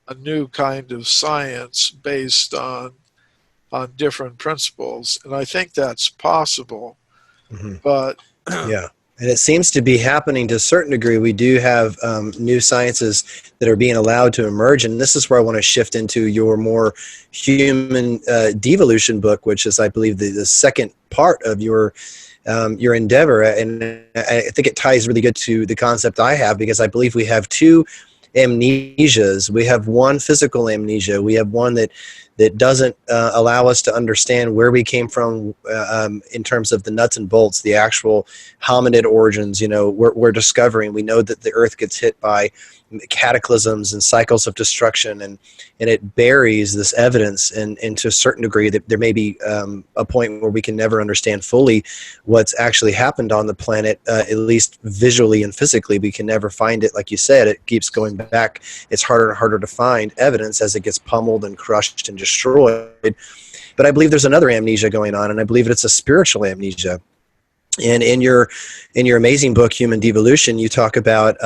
a new kind of science based on different principles, and I think that's possible. Hmm. But Yeah. And it seems to be happening to a certain degree. We do have new sciences that are being allowed to emerge. And this is where I want to shift into your more human devolution book, which is, I believe, the second part of your endeavor. And I think it ties really good to the concept I have, because I believe we have two amnesias. We have one physical amnesia. We have one that doesn't allow us to understand where we came from in terms of the nuts and bolts, the actual hominid origins. You know, we're discovering. We know that the Earth gets hit by cataclysms and cycles of destruction, and it buries this evidence. And to a certain degree, that there may be a point where we can never understand fully what's actually happened on the planet, at least visually and physically. We can never find it. Like you said, it keeps going back. It's harder and harder to find evidence as it gets pummeled and crushed and destroyed. But I believe there's another amnesia going on, and I believe it's a spiritual amnesia. And in your amazing book, Human Devolution, you talk about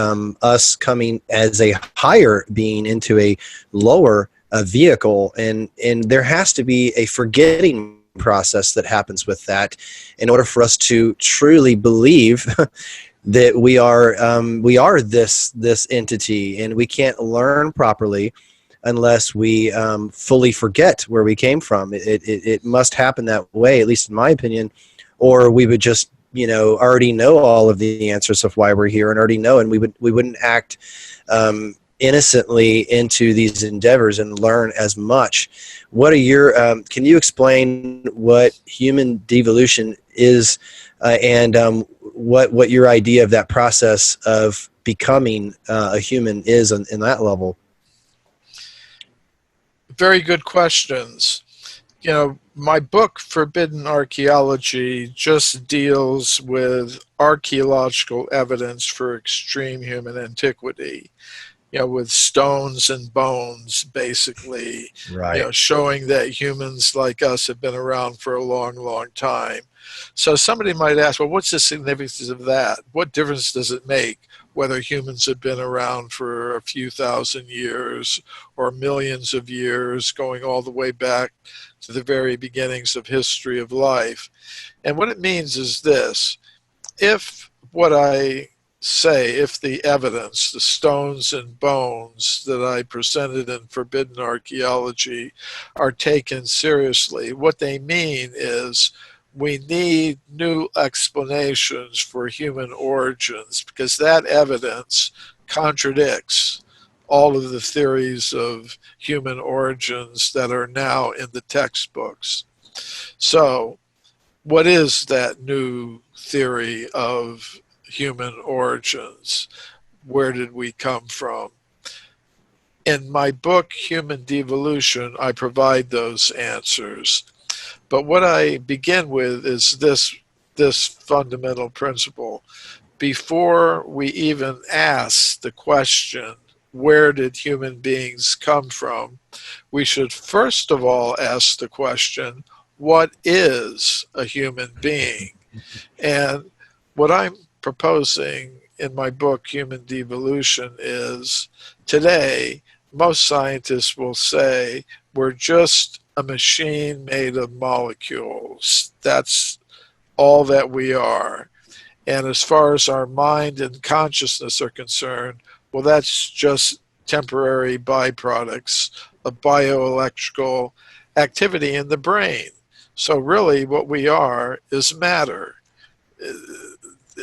us coming as a higher being into a lower vehicle, and there has to be a forgetting process that happens with that in order for us to truly believe that we are this entity, and we can't learn properly unless we fully forget where we came from. It must happen that way, at least in my opinion, or we would just already know all of the answers of why we're here, and already know, and we wouldn't act innocently into these endeavors and learn as much. What are your can you explain what human devolution is, and what your idea of that process of becoming a human is in that level? very good questions. My book, Forbidden Archaeology, just deals with archaeological evidence for extreme human antiquity, with stones and bones, basically, Right. showing that humans like us have been around for a long, long time. So somebody might ask, well, what's the significance of that? What difference does it make whether humans have been around for a few thousand years or millions of years, going all the way back to the very beginnings of history of life? And what it means is this: if what I say, if the evidence, the stones and bones that I presented in Forbidden Archaeology are taken seriously, what they mean is we need new explanations for human origins, because that evidence contradicts all of the theories of human origins that are now in the textbooks. So, what is that new theory of human origins? Where did we come from? In my book, Human Devolution, I provide those answers. But what I begin with is this fundamental principle. Before we even ask the question, where did human beings come from, we should first of all ask the question, what is a human being? And what I'm proposing in my book, Human Devolution, is today, most scientists will say we're just a machine made of molecules. That's all that we are. And as far as our mind and consciousness are concerned, well, that's just temporary byproducts of bioelectrical activity in the brain. So really what we are is matter.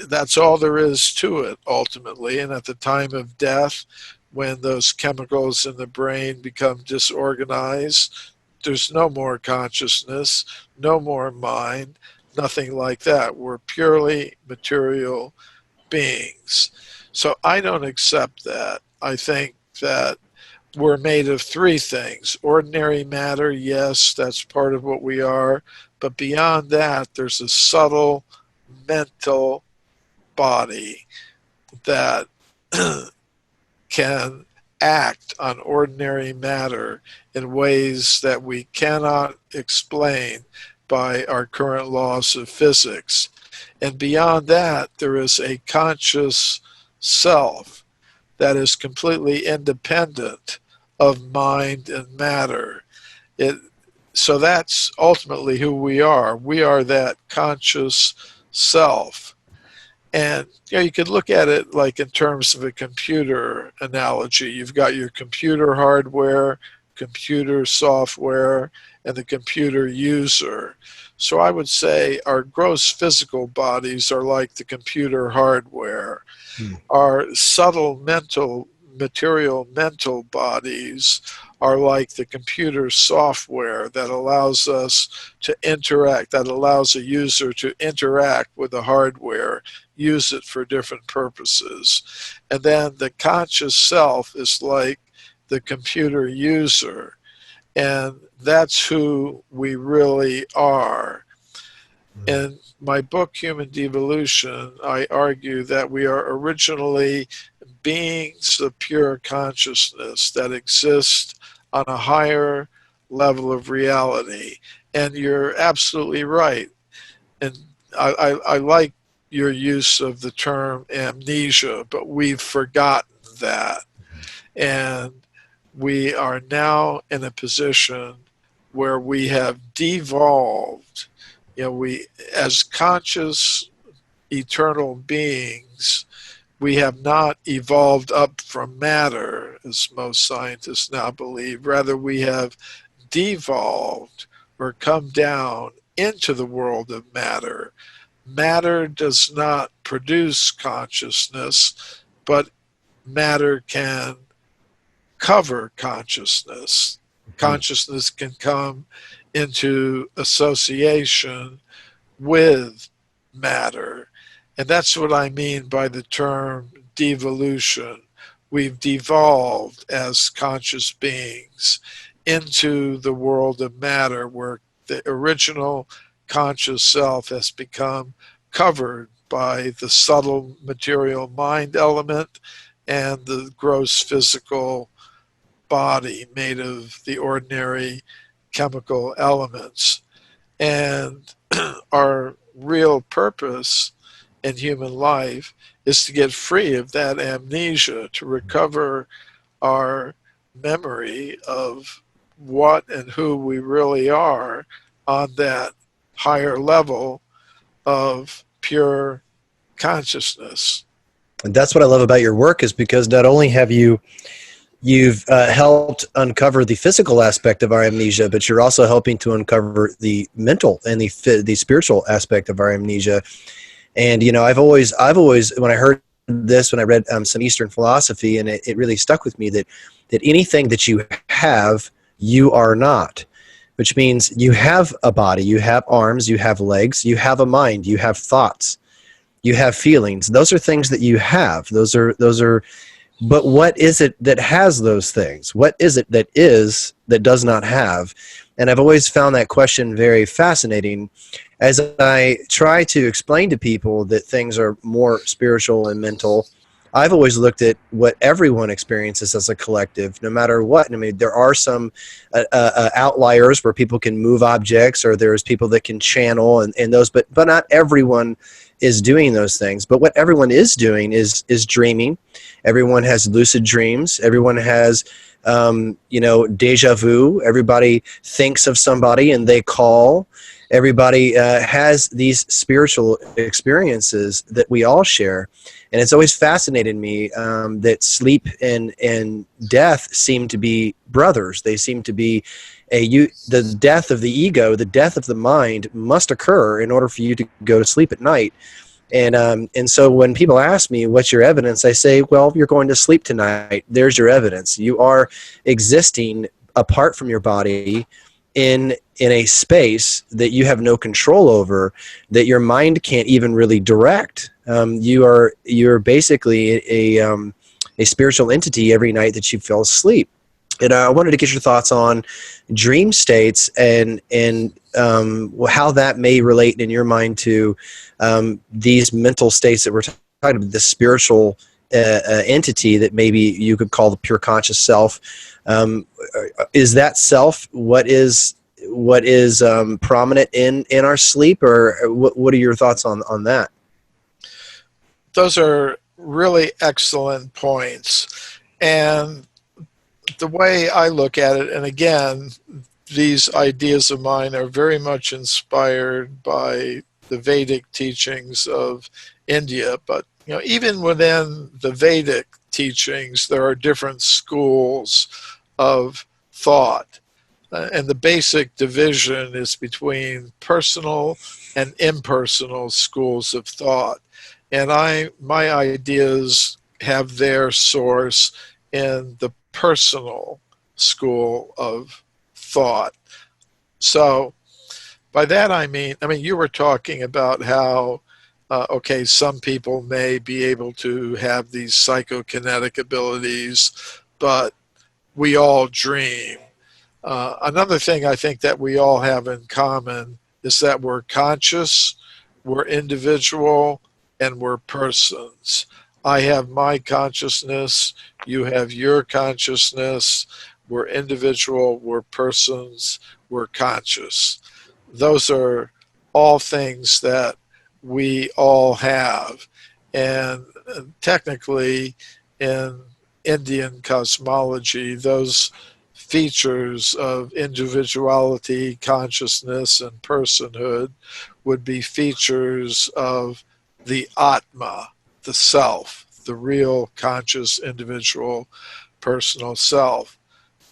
That's all there is to it, ultimately. And at the time of death, when those chemicals in the brain become disorganized, there's no more consciousness, no more mind, nothing like that. We're purely material beings. So I don't accept that. I think that we're made of three things. Ordinary matter, yes, that's part of what we are. But beyond that, there's a subtle mental body that can act on ordinary matter in ways that we cannot explain by our current laws of physics. And beyond that, there is a conscious self that is completely independent of mind and matter. So that's ultimately who we are. We are that conscious self. And you could look at it like in terms of a computer analogy. You've got your computer hardware, computer software, and the computer user. So I would say our gross physical bodies are like the computer hardware. Our subtle material mental bodies are like the computer software that allows us to interact, that allows a user to interact with the hardware, use it for different purposes. And then the conscious self is like the computer user, and that's who we really are. In my book, Human Devolution, I argue that we are originally beings of pure consciousness that exist on a higher level of reality. And you're absolutely right. And I like your use of the term amnesia, but we've forgotten that. And we are now in a position where we have devolved. We, as conscious, eternal beings, we have not evolved up from matter, as most scientists now believe. Rather, we have devolved or come down into the world of matter. Matter does not produce consciousness, but matter can cover consciousness. Consciousness can come into association with matter. And that's what I mean by the term devolution. We've devolved as conscious beings into the world of matter, where the original conscious self has become covered by the subtle material mind element and the gross physical body made of the ordinary chemical elements. And our real purpose in human life is to get free of that amnesia, to recover our memory of what and who we really are on that higher level of pure consciousness. And that's what I love about your work, is because not only have you've helped uncover the physical aspect of our amnesia, but you're also helping to uncover the mental and the spiritual aspect of our amnesia. And I've always when I heard this, when I read some Eastern philosophy, and it really stuck with me that anything that you have, you are not. Which means you have a body, you have arms, you have legs, you have a mind, you have thoughts, you have feelings. Those are things that you have. Those are. But what is it that has those things? What is it that does not have? And I've always found that question very fascinating as I try to explain to people that things are more spiritual and mental. I've always looked at what everyone experiences as a collective, no matter what. I mean, there are some outliers where people can move objects, or there's people that can channel and those, but not everyone is doing those things. But what everyone is doing is dreaming. Everyone has lucid dreams. Everyone has, deja vu. Everybody thinks of somebody and they call. Everybody has these spiritual experiences that we all share. And it's always fascinated me that sleep and death seem to be brothers. They seem to be the death of the ego, the death of the mind must occur in order for you to go to sleep at night. And so when people ask me, what's your evidence? I say, well, you're going to sleep tonight. There's your evidence. You are existing apart from your body in a space that you have no control over, that your mind can't even really direct. You're basically a spiritual entity every night that you fall asleep. And I wanted to get your thoughts on dream states and how that may relate in your mind to these mental states that we're talking about, the spiritual entity that maybe you could call the pure conscious self. Is that self what is prominent in our sleep, or what are your thoughts on that? Those are really excellent points. And the way I look at it, and again, these ideas of mine are very much inspired by the Vedic teachings of India. But even within the Vedic teachings, there are different schools of thought. And the basic division is between personal and impersonal schools of thought. And my ideas have their source in the personal school of thought. So by that I mean you were talking about how okay, some people may be able to have these psychokinetic abilities, but we all dream. Another thing I think that we all have in common is that we're conscious, we're individual, and we're persons. I have my consciousness, you have your consciousness, we're individual, we're persons, we're conscious. Those are all things that we all have. And technically, in Indian cosmology, those features of individuality, consciousness, and personhood would be features of the Atma, the self, the real conscious individual personal self,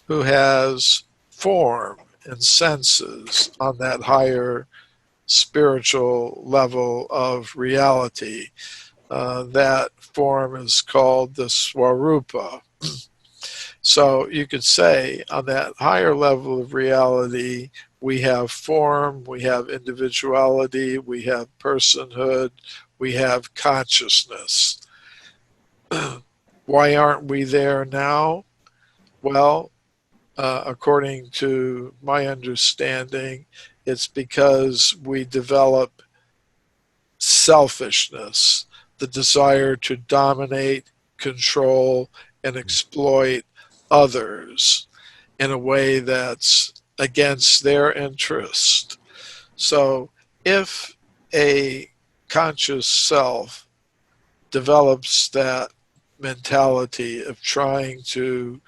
who has form and senses on that higher spiritual level of reality. That form is called the Swarupa. So you could say on that higher level of reality, we have form, we have individuality, we have personhood, we have consciousness. Why aren't we there now? Well, according to my understanding, it's because we develop selfishness, the desire to dominate, control, and exploit others in a way that's against their interest. So if a conscious self develops that mentality of trying to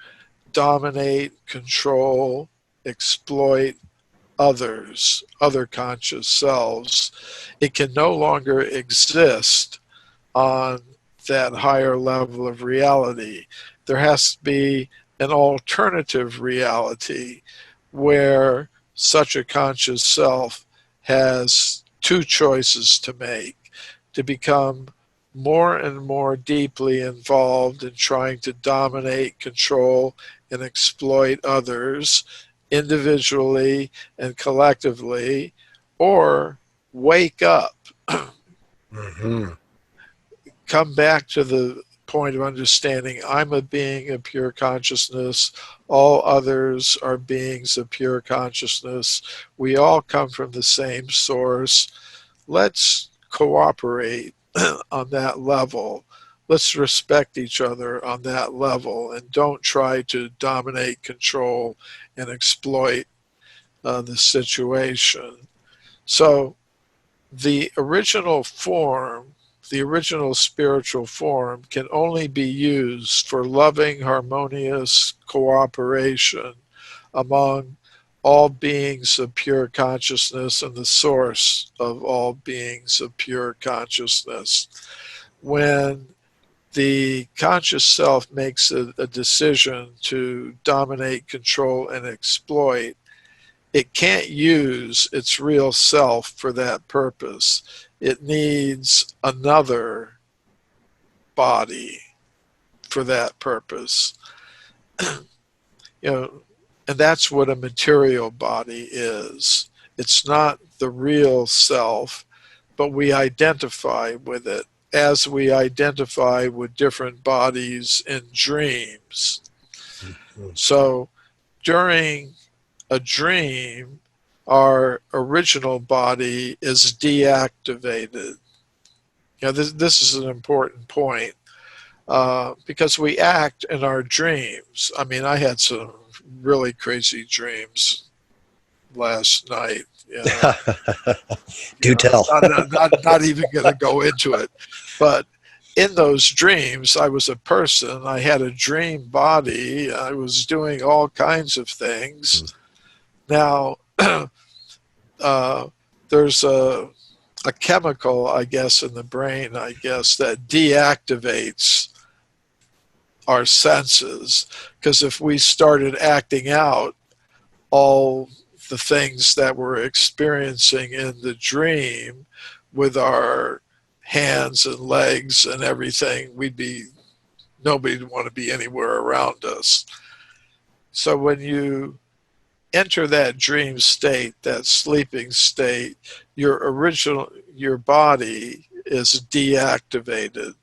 dominate, control, exploit others, other conscious selves, it can no longer exist on that higher level of reality. There has to be an alternative reality where such a conscious self has two choices to make: to become more and more deeply involved in trying to dominate, control, and exploit others individually and collectively, or wake up, Mm-hmm. come back to the point of understanding I'm a being of pure consciousness, all others are beings of pure consciousness, we all come from the same source, let's cooperate on that level. Let's respect each other on that level and don't try to dominate, control, and exploit the situation. So the original form, the original spiritual form, can only be used for loving, harmonious cooperation among all beings of pure consciousness and the source of all beings of pure consciousness. When the conscious self makes a decision to dominate, control, and exploit, it can't use its real self for that purpose. It needs another body for that purpose. And that's what a material body is. It's not the real self, but we identify with it as we identify with different bodies in dreams. So during a dream, our original body is deactivated. This is an important point because we act in our dreams. I had some really crazy dreams last night. Do tell. Not even going to go into it, but in those dreams, I was a person. I had a dream body. I was doing all kinds of things. Now, there's a chemical, I guess, in the brain, I guess, that deactivates our senses. Because if we started acting out all the things that we're experiencing in the dream with our hands and legs and everything, nobody would want to be anywhere around us. So when you enter that dream state, that sleeping state, your body is deactivated.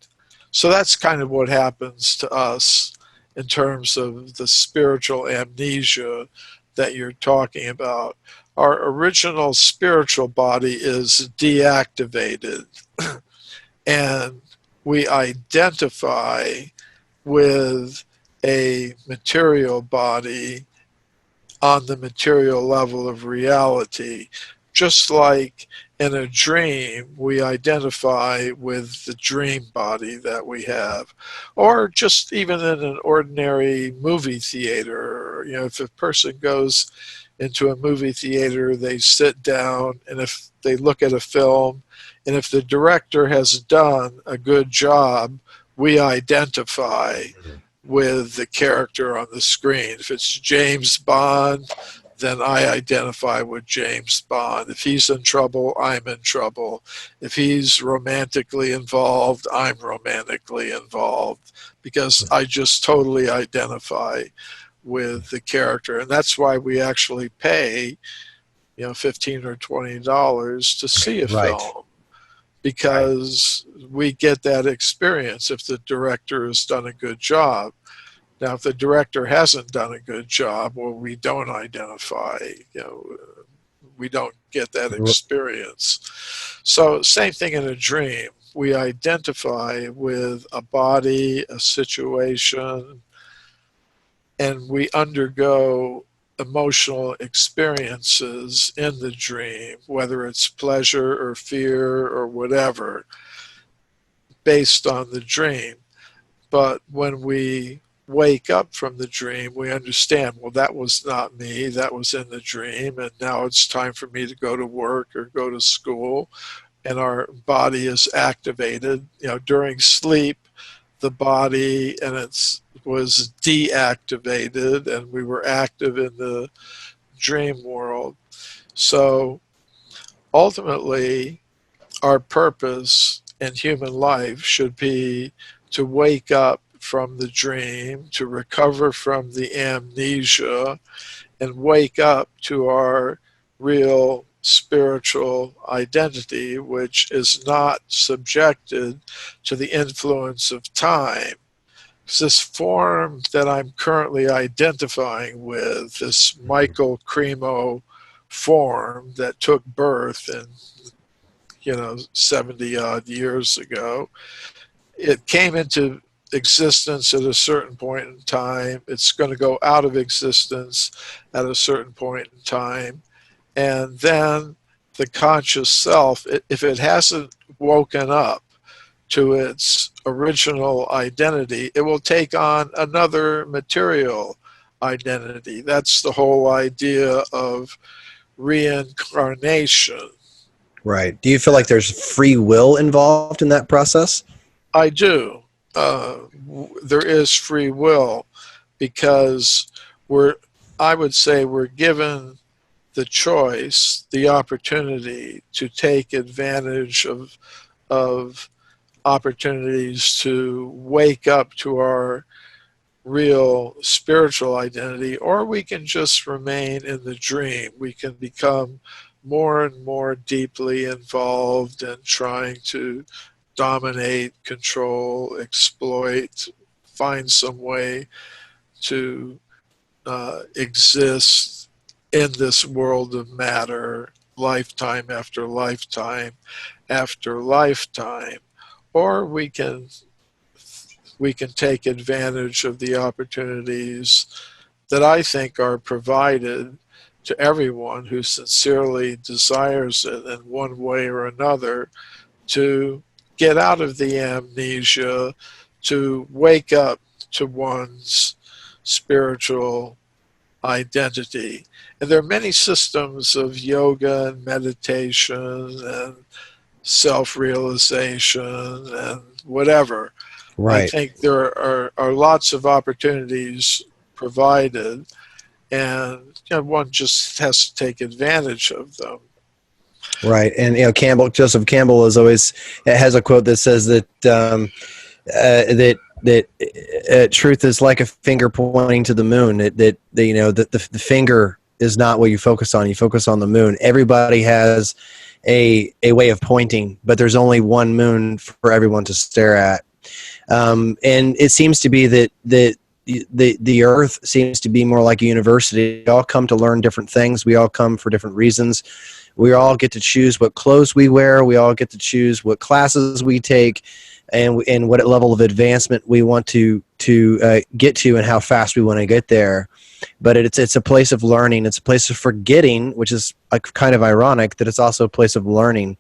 So that's kind of what happens to us in terms of the spiritual amnesia that you're talking about. Our original spiritual body is deactivated, and we identify with a material body on the material level of reality. Just like in a dream, we identify with the dream body that we have. Or just even in an ordinary movie theater, if a person goes into a movie theater, they sit down, and if they look at a film, and if the director has done a good job, we identify with the character on the screen. If it's James Bond, then I identify with James Bond. If he's in trouble, I'm in trouble. If he's romantically involved, I'm romantically involved, because I just totally identify with the character. And that's why we actually pay, $15 or $20 to see a Right. film, because we get that experience if the director has done a good job. Now, if the director hasn't done a good job, well, we don't identify, we don't get that experience. So same thing in a dream. We identify with a body, a situation, and we undergo emotional experiences in the dream, whether it's pleasure or fear or whatever, based on the dream. But when we wake up from the dream, we understand, well, that was not me, that was in the dream, and now it's time for me to go to work or go to school, and our body is activated. During sleep, the body was deactivated, and we were active in the dream world. So ultimately, our purpose in human life should be to wake up from the dream, to recover from the amnesia, and wake up to our real spiritual identity, which is not subjected to the influence of time. This form that I'm currently identifying with, this Michael Cremo form that took birth in 70 odd years ago, it came into existence at a certain point in time. It's going to go out of existence at a certain point in time. And then the conscious self, if it hasn't woken up to its original identity, it will take on another material identity. That's the whole idea of reincarnation. Right. Do you feel like there's free will involved in that process? I do. There is free will, because I would say we're given the choice, the opportunity to take advantage of opportunities to wake up to our real spiritual identity, or we can just remain in the dream. We can become more and more deeply involved in trying to dominate, control, exploit, find some way to exist in this world of matter, lifetime after lifetime after lifetime. Or we can take advantage of the opportunities that I think are provided to everyone who sincerely desires it in one way or another, to get out of the amnesia, to wake up to one's spiritual identity. And there are many systems of yoga and meditation and self-realization and whatever. I Right. think there are lots of opportunities provided, and one just has to take advantage of them. Right. And, Joseph Campbell is always, has a quote that says that truth is like a finger pointing to the moon. The finger is not what you focus on. You focus on the moon. Everybody has a way of pointing, but there's only one moon for everyone to stare at. And it seems to be that the earth seems to be more like a university. We all come to learn different things. We all come for different reasons. We all get to choose what clothes we wear. We all get to choose what classes we take, and what level of advancement we want to get to, and how fast we want to get there. But it's a place of learning. It's a place of forgetting, which is kind of ironic that it's also a place of learning.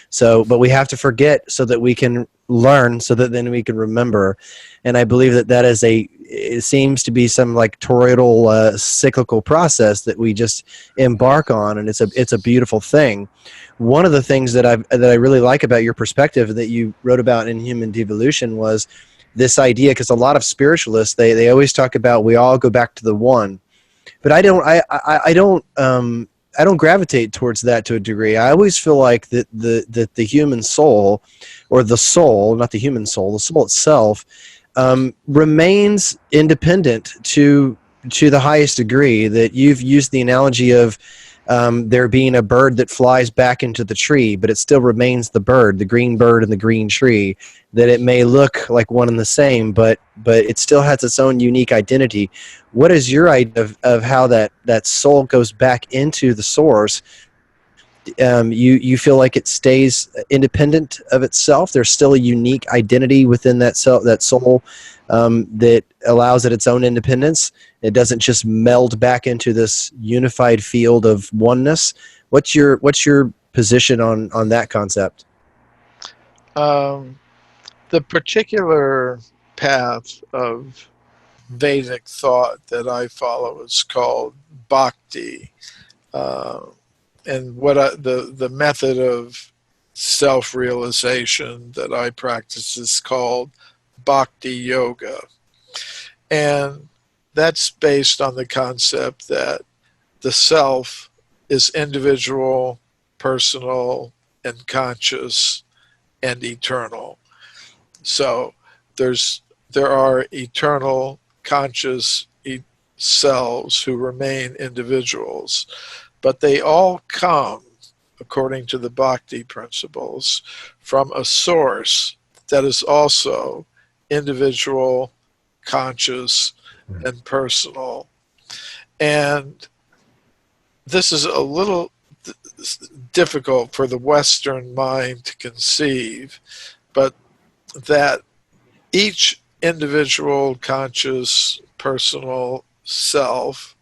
So, but we have to forget so that we can learn, so that then we can remember. And I believe that is it seems to be some like toroidal cyclical process that we just embark on, and it's a beautiful thing. One of the things that I really like about your perspective that you wrote about in Human Devolution was this idea, because a lot of spiritualists they always talk about we all go back to the one, but I don't gravitate towards that to a degree. I always feel like that the human soul, or the soul, not the human soul, the soul itself, remains independent to the highest degree. That you've used the analogy of there being a bird that flies back into the tree, but it still remains the bird, the green bird in the green tree. That it may look like one and the same, but it still has its own unique identity. What is your idea of how that soul goes back into the source? You feel like it stays independent of itself? There's still a unique identity within that soul, that allows it its own independence. It doesn't just meld back into this unified field of oneness. What's your position on that concept? Um, the particular path of Vedic thought that I follow is called Bhakti. Uh, and the method of self-realization that I practice is called Bhakti Yoga. And that's based on the concept that the self is individual, personal, and conscious, and eternal. So there are eternal, conscious selves who remain individuals, but they all come, according to the Bhakti principles, from a source that is also individual, conscious, and personal. And this is a little difficult for the Western mind to conceive, but that each individual, conscious, personal self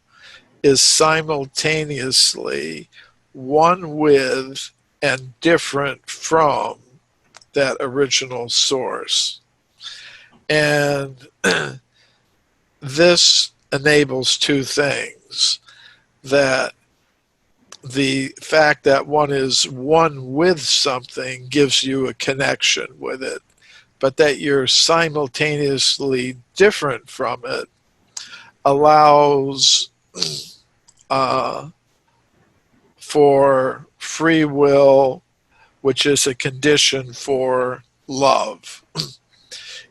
is simultaneously one with and different from that original source. And this enables two things: that the fact that one is one with something gives you a connection with it, but that you're simultaneously different from it allows for free will, which is a condition for love.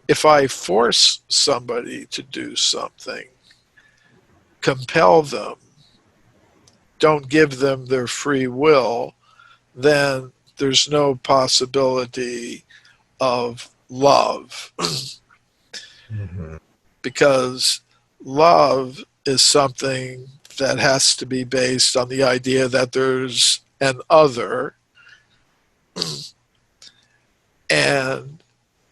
If I force somebody to do something, compel them, don't give them their free will, then there's no possibility of love. Mm-hmm. Because love is something that has to be based on the idea that there's an other, and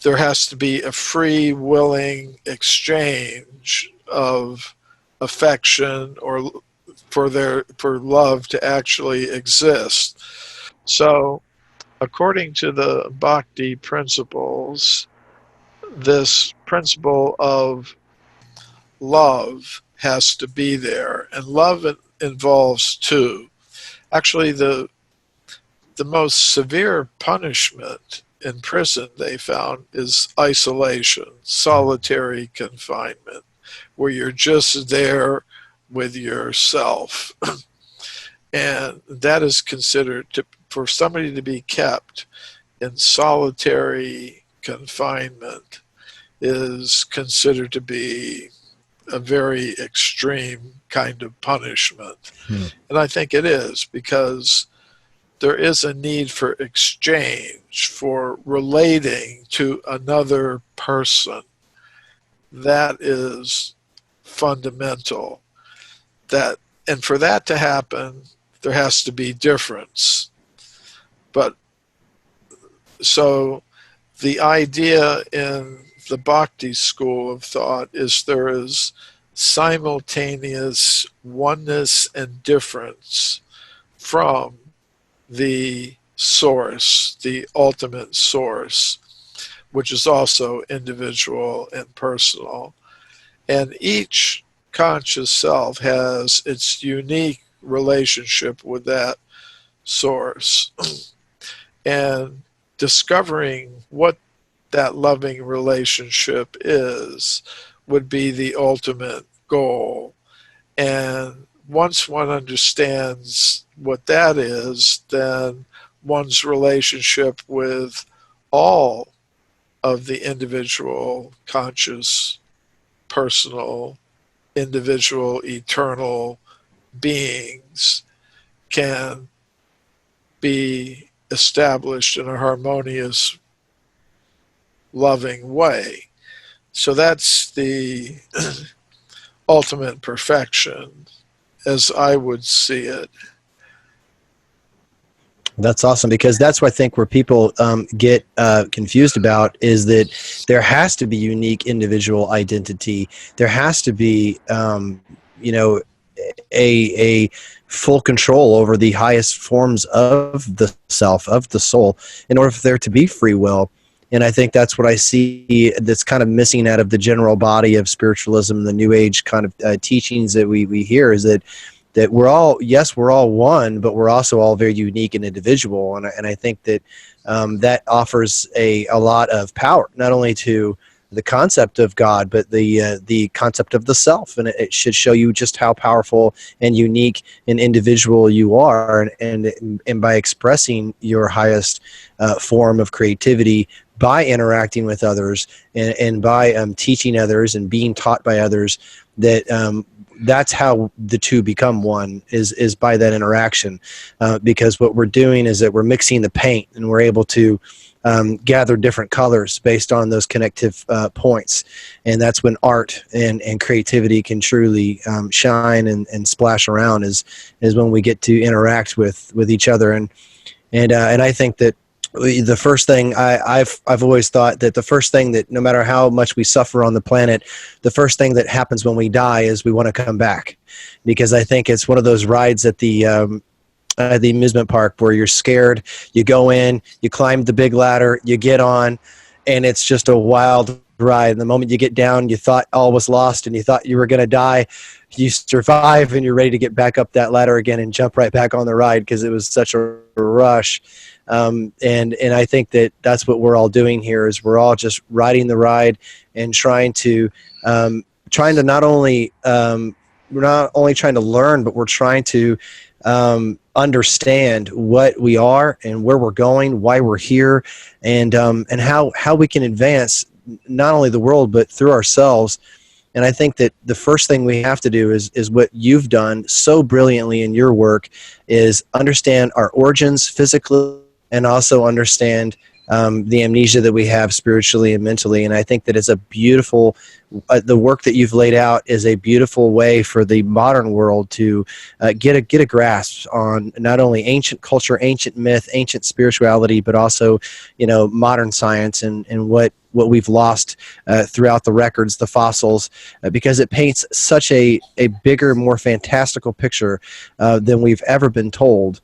there has to be a free, willing exchange of affection or for love to actually exist. So according to the Bhakti principles, this principle of love has to be there, and love involves two. Actually, the most severe punishment in prison, they found, is isolation, solitary confinement, where you're just there with yourself. And that is considered for somebody to be kept in solitary confinement is considered to be a very extreme kind of punishment. And I think it is, because there is a need for exchange, for relating to another person. That is fundamental. And for that to happen, there has to be difference. But so the idea in the Bhakti school of thought is there is simultaneous oneness and difference from the source, the ultimate source, which is also individual and personal. And each conscious self has its unique relationship with that source. And discovering what that loving relationship is would be the ultimate goal. And once one understands what that is, then one's relationship with all of the individual, conscious, personal, individual, eternal beings can be established in a harmonious, loving way. So that's the ultimate perfection, as I would see it. That's awesome, because that's what I think where people get confused about is that there has to be unique individual identity. There has to be, a full control over the highest forms of the self, of the soul, in order for there to be free will. And I think that's what I see that's kind of missing out of the general body of spiritualism, the New Age kind of teachings that we hear, is that we're all, yes, we're all one, but we're also all very unique and individual. And I think that that offers a lot of power, not only to the concept of God, but the concept of the self. And it should show you just how powerful and unique and individual you are. And by expressing your highest form of creativity, by interacting with others and by teaching others and being taught by others, that's how the two become one, is by that interaction. Because what we're doing is that we're mixing the paint, and we're able to gather different colors based on those connective points. And that's when art and creativity can truly shine and splash around, is when we get to interact with each other. And I think that the first thing I've always thought that the first thing that, no matter how much we suffer on the planet, the first thing that happens when we die is we want to come back. Because I think it's one of those rides at the amusement park where you're scared, you go in, you climb the big ladder, you get on, and it's just a wild ride. And the moment you get down, you thought all was lost and you thought you were going to die. You survive and you're ready to get back up that ladder again and jump right back on the ride, because it was such a rush. And I think that that's what we're all doing here, is we're all just riding the ride and trying to not only we're not only trying to learn, but we're trying to understand what we are and where we're going, why we're here, and how we can advance not only the world but through ourselves. And I think that the first thing we have to do is what you've done so brilliantly in your work, is understand our origins physically, and also understand the amnesia that we have spiritually and mentally. And I think that it's a beautiful, the work that you've laid out is a beautiful way for the modern world to get a grasp on not only ancient culture, ancient myth, ancient spirituality, but also, modern science and what we've lost throughout the records, the fossils, because it paints such a bigger, more fantastical picture than we've ever been told.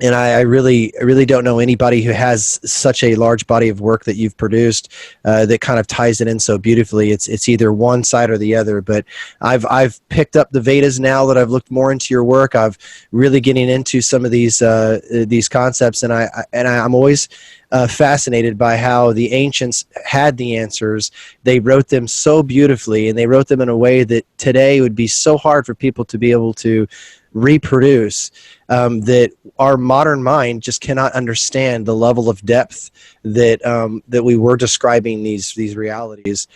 And I really don't know anybody who has such a large body of work that you've produced that kind of ties it in so beautifully. It's either one side or the other. But I've picked up the Vedas now that I've looked more into your work. I've really getting into some of these concepts, and I'm always fascinated by how the ancients had the answers. They wrote them so beautifully, and they wrote them in a way that today would be so hard for people to be able to reproduce, that our modern mind just cannot understand the level of depth that that we were describing these realities.